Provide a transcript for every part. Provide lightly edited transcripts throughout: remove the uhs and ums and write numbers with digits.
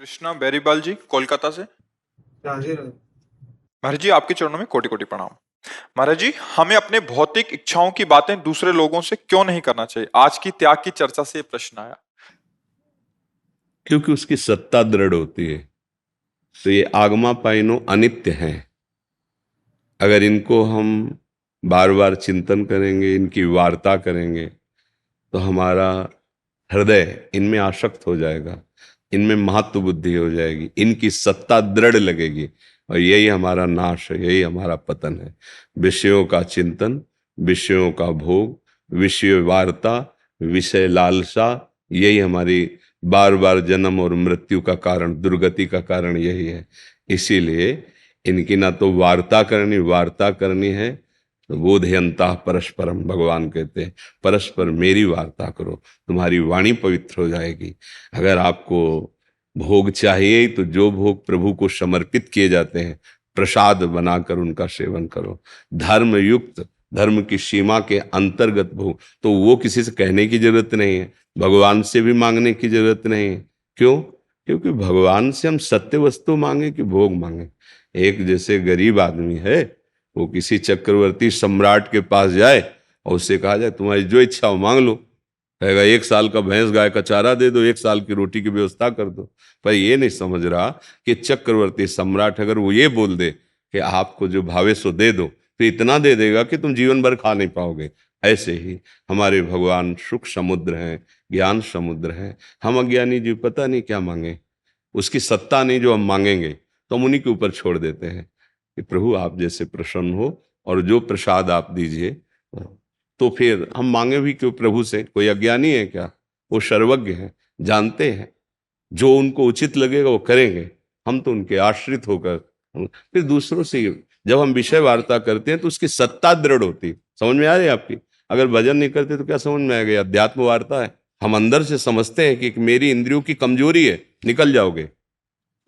कृष्णा बेरीबाल जी कोलकाता से। राधे राधे। महाराज जी आपके चरणों में कोटि कोटि प्रणाम। महाराज जी हमें अपने भौतिक इच्छाओं की बातें दूसरे लोगों से क्यों नहीं करना चाहिए? आज की त्याग की चर्चा से ये प्रश्न आया। क्योंकि उसकी सत्ता दृढ़ होती है। तो ये आगमा पाइनो अनित्य हैं। अगर इनको हम बार बार चिंतन करेंगे, इनकी वार्ता करेंगे, तो हमारा हृदय इनमें आसक्त हो जाएगा, इनमें महत्व बुद्धि हो जाएगी, इनकी सत्ता दृढ़ लगेगी, और यही हमारा नाश है, यही हमारा पतन है। विषयों का चिंतन, विषयों का भोग, विषय वार्ता, विषय लालसा, यही हमारी बार बार जन्म और मृत्यु का कारण, दुर्गति का कारण यही है। इसीलिए इनकी ना तो वार्ता करनी है, तो बोधयंता परस्परम, भगवान कहते हैं परस्पर मेरी वार्ता करो, तुम्हारी वाणी पवित्र हो जाएगी। अगर आपको भोग चाहिए तो जो भोग प्रभु को समर्पित किए जाते हैं, प्रसाद बनाकर उनका सेवन करो। धर्म युक्त, धर्म की सीमा के अंतर्गत भोग, तो वो किसी से कहने की जरूरत नहीं है, भगवान से भी मांगने की जरूरत नहीं है। क्यों? क्योंकि भगवान से हम सत्य वस्तु मांगे कि भोग मांगे। एक जैसे गरीब आदमी है, वो किसी चक्रवर्ती सम्राट के पास जाए और उससे कहा जाए तुम्हारी जो इच्छा हो मांग लो, कहेगा 1 साल का भैंस गाय का चारा दे दो, 1 साल की रोटी की व्यवस्था कर दो। पर ये नहीं समझ रहा कि चक्रवर्ती सम्राट अगर वो ये बोल दे कि आपको जो भावे सो दे दो, तो इतना दे देगा कि तुम जीवन भर खा नहीं पाओगे। ऐसे ही हमारे भगवान सुख समुद्र हैं, ज्ञान समुद्र हैं। हम अज्ञानी जी पता नहीं क्या मांगे, उसकी सत्ता नहीं जो हम मांगेंगे, तो हम उन्हीं के ऊपर छोड़ देते हैं कि प्रभु आप जैसे प्रसन्न हो और जो प्रसाद आप दीजिए। तो फिर हम मांगे भी क्यों प्रभु से? कोई अज्ञानी है क्या? वो सर्वज्ञ हैं, जानते हैं, जो उनको उचित लगेगा वो करेंगे। हम तो उनके आश्रित होकर फिर दूसरों से जब हम विषय वार्ता करते हैं तो उसकी सत्ता दृढ़ होती है। समझ में आ रही है आपकी? अगर भजन नहीं करते तो क्या समझ में आएगा? अध्यात्म वार्ता है। हम अंदर से समझते हैं कि मेरी इंद्रियों की कमजोरी है, निकल जाओगे,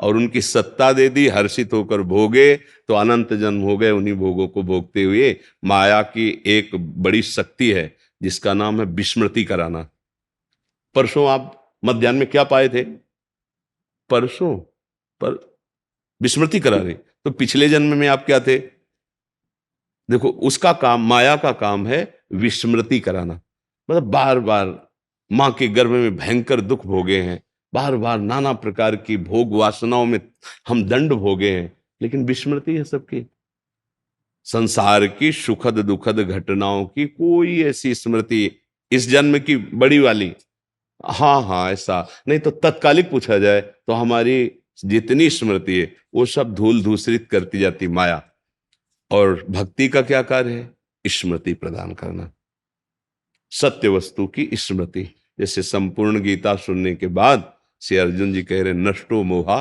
और उनकी सत्ता दे दी, हर्षित होकर भोगे, तो अनंत जन्म हो गए उन्हीं भोगों को भोगते हुए। माया की एक बड़ी शक्ति है जिसका नाम है विस्मृति कराना। परसों आप मध्याह्न में क्या पाए थे? परसों पर विस्मृति करा रहे, तो पिछले जन्म में आप क्या थे? देखो, उसका काम, माया का काम है विस्मृति कराना। मतलब बार बार मां के गर्भ में भयंकर दुख भोगे हैं, बार बार नाना प्रकार की भोग वासनाओं में हम दंड भोगे हैं, लेकिन विस्मृति है सबकी। संसार की सुखद दुखद घटनाओं की कोई ऐसी स्मृति इस जन्म की बड़ी वाली, हाँ हाँ ऐसा नहीं, तो तत्कालिक पूछा जाए तो हमारी जितनी स्मृति है वो सब धूल धूसरित करती जाती माया। और भक्ति का क्या कार्य है? स्मृति प्रदान करना, सत्य वस्तु की स्मृति। जैसे संपूर्ण गीता सुनने के बाद श्री अर्जुन जी कह रहे नष्टो मोहा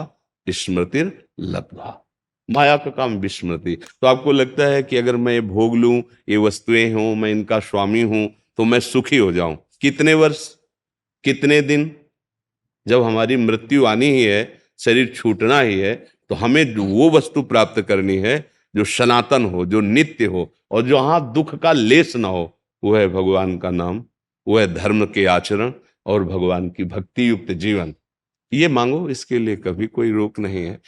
स्मृतिर लब्धा। माया का काम विस्मृति। तो आपको लगता है कि अगर मैं भोग लूं, ये वस्तुएं हों, मैं इनका स्वामी हूं, तो मैं सुखी हो जाऊं? कितने वर्ष, कितने दिन? जब हमारी मृत्यु आनी ही है, शरीर छूटना ही है, तो हमें वो वस्तु प्राप्त करनी है जो सनातन हो, जो नित्य हो, और जहां दुख का लेस ना हो। वो है भगवान का नाम, वो है धर्म के आचरण और भगवान की भक्ति युक्त जीवन। ये मांगो, इसके लिए कभी कोई रोक नहीं है।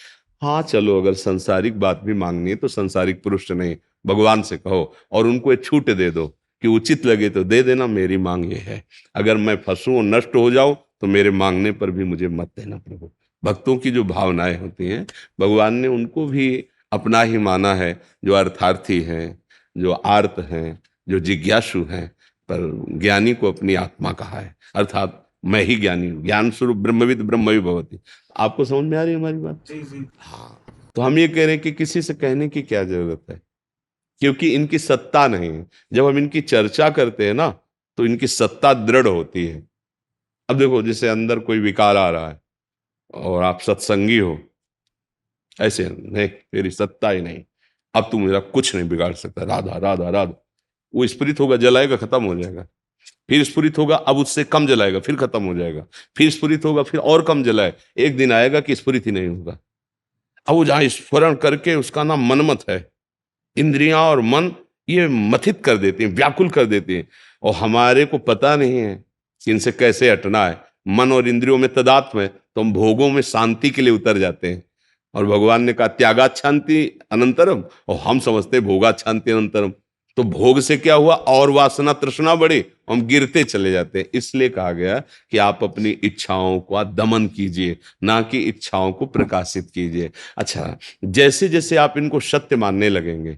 हाँ चलो, अगर संसारिक बात भी मांगनी है तो संसारिक पुरुष नहीं, भगवान से कहो और उनको एक छूट दे दो कि उचित लगे तो दे देना, मेरी मांग ये है। अगर मैं फंसूं और नष्ट हो जाऊं तो मेरे मांगने पर भी मुझे मत देना प्रभु। भक्तों की जो भावनाएं होती हैं, भगवान ने उनको भी अपना ही माना है, जो अर्थार्थी हैं, जो आर्त हैं, जो जिज्ञासु हैं। पर ज्ञानी को अपनी आत्मा कहा है, अर्थात मैं ही ज्ञानी हूँ, ज्ञान स्वरूप ब्रह्मविद ब्रह्मवि भवति। आपको समझ में आ रही है हमारी बात? जी जी। हाँ, तो हम ये कह रहे हैं कि किसी से कहने की क्या जरूरत है, क्योंकि इनकी सत्ता नहीं है। जब हम इनकी चर्चा करते हैं ना, तो इनकी सत्ता दृढ़ होती है। अब देखो, जैसे अंदर कोई विकार आ रहा है और आप सत्संगी हो, ऐसे नहीं, तेरी सत्ता ही नहीं, अब तू मेरा कुछ नहीं बिगाड़ सकता, राधा राधा राधा। वो स्फुरित होगा, जलाएगा, खत्म हो जाएगा। फिर स्फुरित होगा, अब उससे कम जलाएगा, फिर खत्म हो जाएगा। फिर स्फुरित होगा, फिर और कम जलाए, एक दिन आएगा कि स्फुरित ही नहीं होगा। अब वो जहां स्फुरण करके, उसका नाम मनमत है। इंद्रियां और मन ये मथित कर देते हैं, व्याकुल कर देते हैं, और हमारे को पता नहीं है कि इनसे कैसे हटना है। मन और इंद्रियों में तदात्म है तो हम भोगों में शांति के लिए उतर जाते हैं। और भगवान ने कहा त्यागात शांति अनंतरम, और हम समझते हैं भोगात शांति अनंतरम। तो भोग से क्या हुआ, और वासना तृष्णा बढ़ी, हम गिरते चले जाते हैं। इसलिए कहा गया कि आप अपनी इच्छाओं का दमन कीजिए, ना कि इच्छाओं को प्रकाशित कीजिए। अच्छा, जैसे जैसे आप इनको सत्य मानने लगेंगे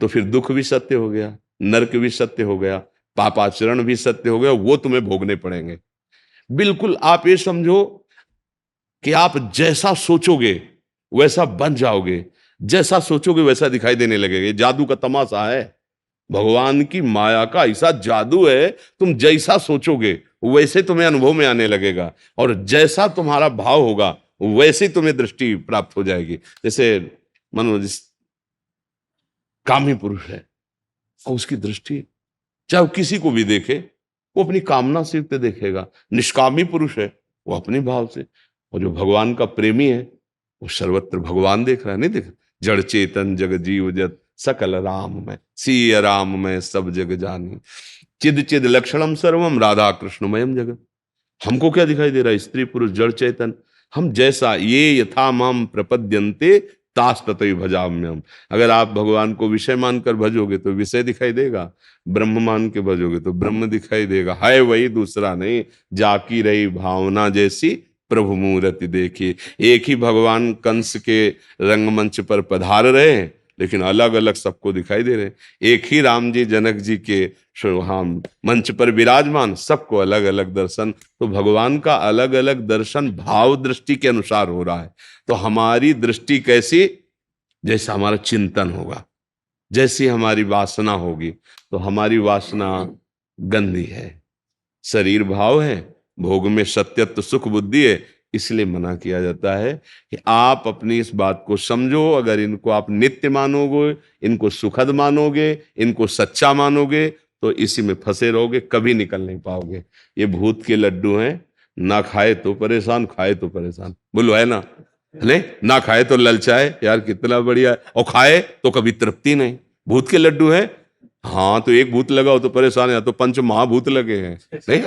तो फिर दुख भी सत्य हो गया, नरक भी सत्य हो गया, पापाचरण भी सत्य हो गया, वो तुम्हें भोगने पड़ेंगे। बिल्कुल आप ये समझो कि आप जैसा सोचोगे वैसा बन जाओगे, जैसा सोचोगे वैसा दिखाई देने लगेगा। ये जादू का तमाशा है, भगवान की माया का ऐसा जादू है, तुम जैसा सोचोगे वैसे तुम्हें अनुभव में आने लगेगा, और जैसा तुम्हारा भाव होगा वैसे तुम्हें दृष्टि प्राप्त हो जाएगी। जैसे मानो कामी पुरुष है और उसकी दृष्टि चाहे वो किसी को भी देखे वो अपनी कामना से युक्त देखेगा। निष्कामी पुरुष है वो अपने भाव से, और जो भगवान का प्रेमी है वो सर्वत्र भगवान देख रहा है। नहीं देख, जड़ चेतन जग जीव जत सकल राम में, सिय राम में सब जग जानी, चिद चिद लक्षणम सर्वम राधा कृष्णमयम जगत। हमको क्या दिखाई दे रहा है, स्त्री पुरुष जड़ चेतन, हम जैसा ये यथा माम प्रपद्यन्ते तास ततै भजाम्यहम्। अगर आप भगवान को विषय मानकर भजोगे तो विषय दिखाई देगा, ब्रह्म मान के भजोगे तो ब्रह्म दिखाई देगा। है वही, दूसरा नहीं, जाकी रही भावना जैसी प्रभु मूर्ति देखी। एक ही भगवान कंस के रंगमंच पर पधार रहे हैं लेकिन अलग अलग सबको दिखाई दे रहे हैं। एक ही राम जी जनक जी के हम मंच पर विराजमान, सबको अलग अलग दर्शन। तो भगवान का अलग अलग दर्शन भाव दृष्टि के अनुसार हो रहा है। तो हमारी दृष्टि कैसी, जैसा हमारा चिंतन होगा, जैसी हमारी वासना होगी। तो हमारी वासना गंदी है, शरीर भाव है, भोग में सत्यत्व सुख बुद्धि है। इसलिए मना किया जाता है कि आप अपनी इस बात को समझो। अगर इनको आप नित्य मानोगे, इनको सुखद मानोगे, इनको सच्चा मानोगे तो इसी में फंसे रहोगे, कभी निकल नहीं पाओगे। ये भूत के लड्डू हैं, ना खाए तो परेशान, खाए तो परेशान। बोलो है ना? नहीं, ना खाए तो ललचाए, यार कितना बढ़िया है, और खाए तो कभी तृप्ति नहीं। भूत के लड्डू है, हाँ तो एक भूत लगाओ तो परेशान है, तो पंच महाभूत लगे हैं। नहीं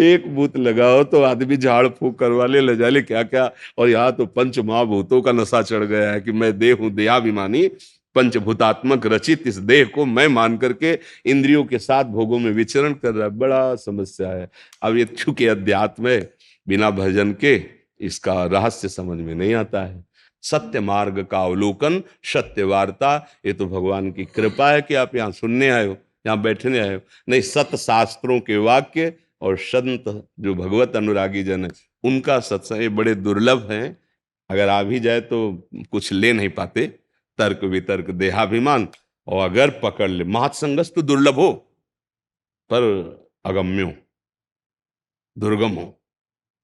एक भूत लगाओ तो आदमी झाड़ फूक करवा ले जा ले क्या क्या, और यहाँ तो पंच महाभूतों का नशा चढ़ गया है कि मैं देह हूं, देहाभिमानी, पंचभूतात्मक रचित इस देह को मैं मान करके इंद्रियों के साथ भोगों में विचरण कर रहा है। बड़ा समस्या है। अब ये चूंकि अध्यात्म है, बिना भजन के इसका रहस्य समझ में नहीं आता है। सत्य मार्ग का अवलोकन, सत्य वार्ता, ये तो भगवान की कृपा है कि आप यहाँ सुनने आए हो, यहाँ बैठने आए हो। नहीं, सत्य शास्त्रों के वाक्य और संत जो भगवत अनुरागी जन है उनका सत्संग ये बड़े दुर्लभ हैं। अगर आ भी जाए तो कुछ ले नहीं पाते, तर्क वितर्क देहाभिमान, और अगर पकड़ ले महत्संगस तो दुर्लभ हो पर अगम्यो दुर्गम हो।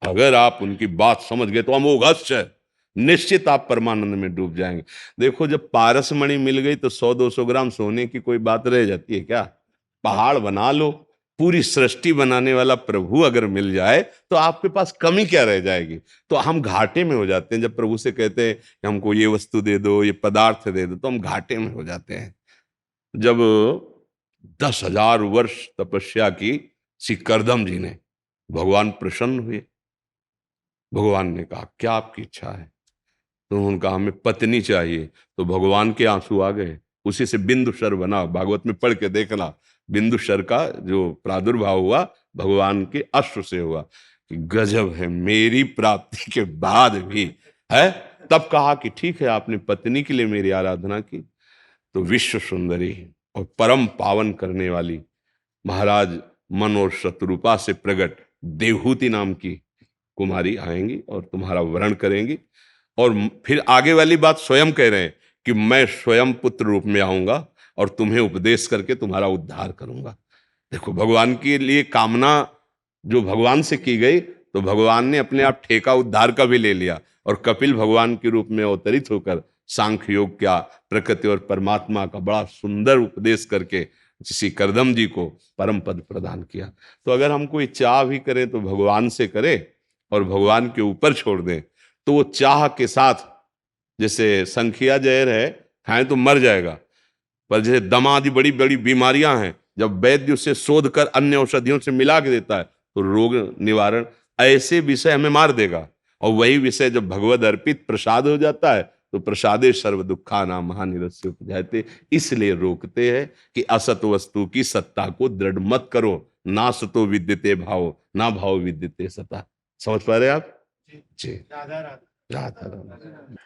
अगर आप उनकी बात समझ गए तो अमोघ है, निश्चित आप परमानंद में डूब जाएंगे। देखो जब पारस मणि मिल गई तो 100-200 ग्राम सोने की कोई बात रह जाती है क्या? पहाड़ बना लो, पूरी सृष्टि बनाने वाला प्रभु अगर मिल जाए तो आपके पास कमी क्या रह जाएगी? तो हम घाटे में हो जाते हैं जब प्रभु से कहते हैं कि हमको ये वस्तु दे दो, ये पदार्थ दे दो, तो हम घाटे में हो जाते हैं। जब 10,000 वर्ष तपस्या की श्री करदम जी ने, भगवान प्रसन्न हुए। भगवान ने कहा क्या आपकी इच्छा है? तो उन्होंने कहा हमें पत्नी चाहिए। तो भगवान के आंसू आ गए, उसी से बिंदुसर बना। भागवत में पढ़ के देखना, बिंदुसर का जो प्रादुर्भाव हुआ भगवान के अश्रु से हुआ कि गजब है, मेरी प्राप्ति के बाद भी है। तब कहा कि ठीक है, आपने पत्नी के लिए मेरी आराधना की तो विश्व सुंदरी और परम पावन करने वाली महाराज मन और शत्रुपा से प्रकट देवहूति नाम की कुमारी आएंगी और तुम्हारा वरण करेंगी। और फिर आगे वाली बात स्वयं कह रहे हैं कि मैं स्वयं पुत्र रूप में आऊंगा और तुम्हें उपदेश करके तुम्हारा उद्धार करूंगा। देखो भगवान के लिए कामना जो भगवान से की गई, तो भगवान ने अपने आप ठेका उद्धार का भी ले लिया और कपिल भगवान के रूप में अवतरित होकर सांख्य योग का, प्रकृति और परमात्मा का बड़ा सुंदर उपदेश करके श्री करदम जी को परम पद प्रदान किया। तो अगर हम कोई चाह भी करें तो भगवान से करें और भगवान के ऊपर छोड़ दें, तो वो चाह के साथ, जैसे संखिया जहर है, खाएं तो मर जाएगा, पर जैसे दमा आदि बड़ी बड़ी बीमारियां हैं जब वैद्य उसे शोध कर अन्य औषधियों से मिला के देता है तो रोग निवारण, ऐसे विषय हमें मार देगा। और वही विषय जब भगवद अर्पित प्रसाद हो जाता है तो प्रसादे सर्व दुखाना महानिरस्य उपजायते। इसलिए रोकते हैं कि असत वस्तु की सत्ता को दृढ़ मत करो, ना सतो विद्यते भाव, ना भाव विद्यते सता। समझ पा रहे आप जी? राधा राधा।